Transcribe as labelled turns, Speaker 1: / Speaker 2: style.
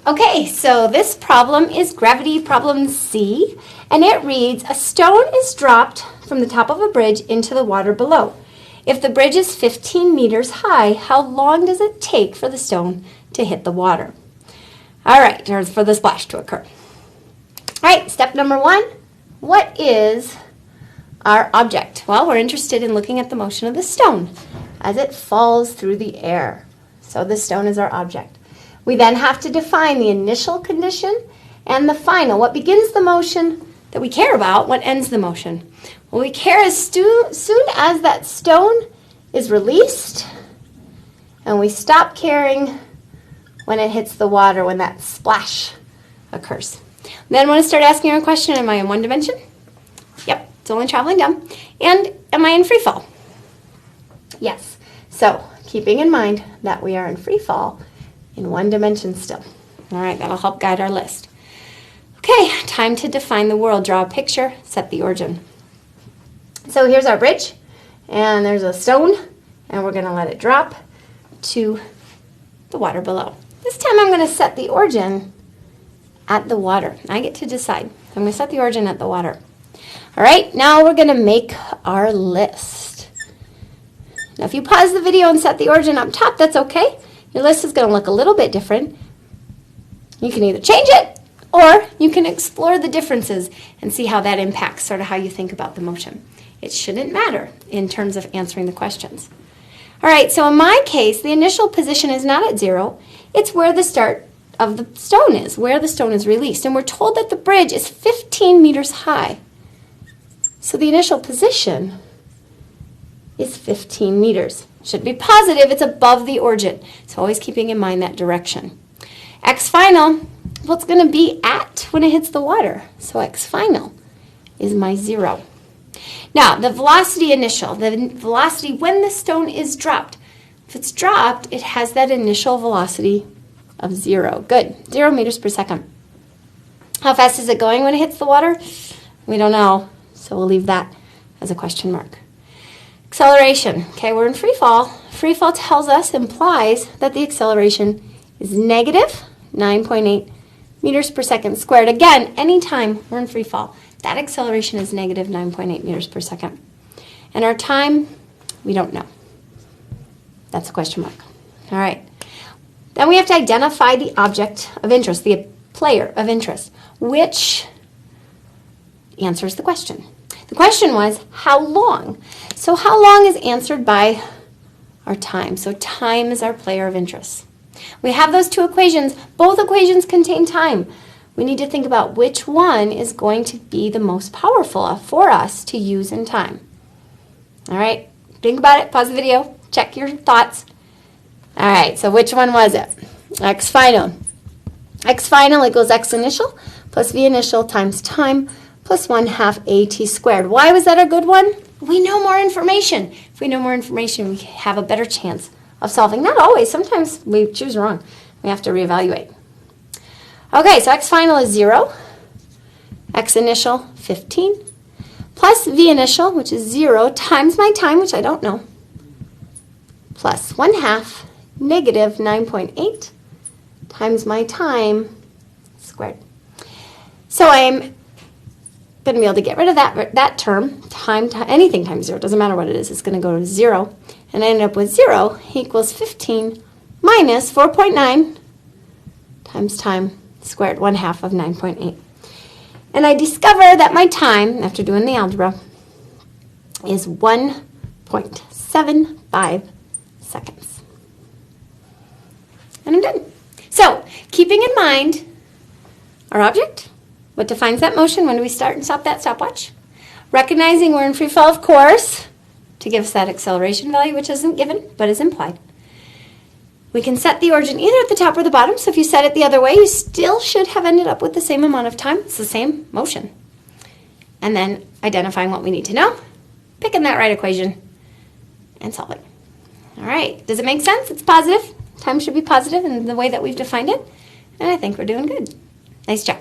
Speaker 1: Okay, so this problem is gravity problem C, and it reads, a stone is dropped from the top of a bridge into the water below. If the bridge is 15 meters high, how long does it take for the stone to hit the water? All right, or for the splash to occur. All right, step number 1, what is our object? Well, we're interested in looking at the motion of the stone as it falls through the air. So the stone is our object. We then have to define the initial condition and the final. What begins the motion that we care about? What ends the motion? Well, we care as soon as that stone is released, and we stop caring when it hits the water, when that splash occurs. Then I want to start asking our question, am I in one dimension? Yep, it's only traveling down. And am I in free fall? Yes. So keeping in mind that we are in free fall in one dimension still. All right, that'll help guide our list. Okay, time to define the world. Draw a picture, set the origin. So here's our bridge, and there's a stone, and we're going to let it drop to the water below. This time I'm going to set the origin at the water. I get to decide. I'm going to set the origin at the water. All right, now we're going to make our list. Now if you pause the video and set the origin up top, that's okay. Your list is going to look a little bit different. You can either change it, or you can explore the differences and see how that impacts sort of how you think about the motion. It shouldn't matter in terms of answering the questions. All right, so in my case, the initial position is not at 0. It's where the start of the stone is, where the stone is released. And we're told that the bridge is 15 meters high. So the initial position is 15 meters. Should be positive, it's above the origin. So always keeping in mind that direction. X final, what's going to be at when it hits the water? So X final is my 0. Now, the velocity initial, the velocity when the stone is dropped. If it's dropped, it has that initial velocity of 0. Good, 0 meters per second. How fast is it going when it hits the water? We don't know, so we'll leave that as a question mark. Acceleration. Okay, we're in free fall. Free fall tells us, implies that the acceleration is negative 9.8 meters per second squared. Again, anytime we're in free fall, that acceleration is negative 9.8 meters per second. And our time, we don't know. That's a question mark. All right. Then we have to identify the object of interest, the player of interest, which answers the question. The question was, how long? So how long is answered by our time. So time is our player of interest. We have those two equations. Both equations contain time. We need to think about which one is going to be the most powerful for us to use in time. All right, think about it. Pause the video. Check your thoughts. All right, so which one was it? X final. X final equals X initial plus V initial times time plus 1/2 AT squared. Why was that a good one? We know more information. If we know more information, we have a better chance of solving. Not always. Sometimes we choose wrong. We have to reevaluate. Okay, so X final is 0. X initial, 15. Plus V initial, which is 0, times my time, which I don't know. Plus 1/2 negative 9.8 times my time squared. So I'm going to be able to get rid of that term, anything times 0, doesn't matter what it is, it's going to go to 0, and I end up with 0 equals 15 minus 4.9 times time squared, 1/2 of 9.8. And I discover that my time, after doing the algebra, is 1.75 seconds. And I'm done. So, keeping in mind our object, what defines that motion, when do we start and stop that stopwatch? Recognizing we're in free fall, of course, to give us that acceleration value, which isn't given, but is implied. We can set the origin either at the top or the bottom, so if you set it the other way, you still should have ended up with the same amount of time. It's the same motion. And then identifying what we need to know, picking that right equation, and solving. All right, does it make sense? It's positive. Time should be positive in the way that we've defined it, and I think we're doing good. Nice job.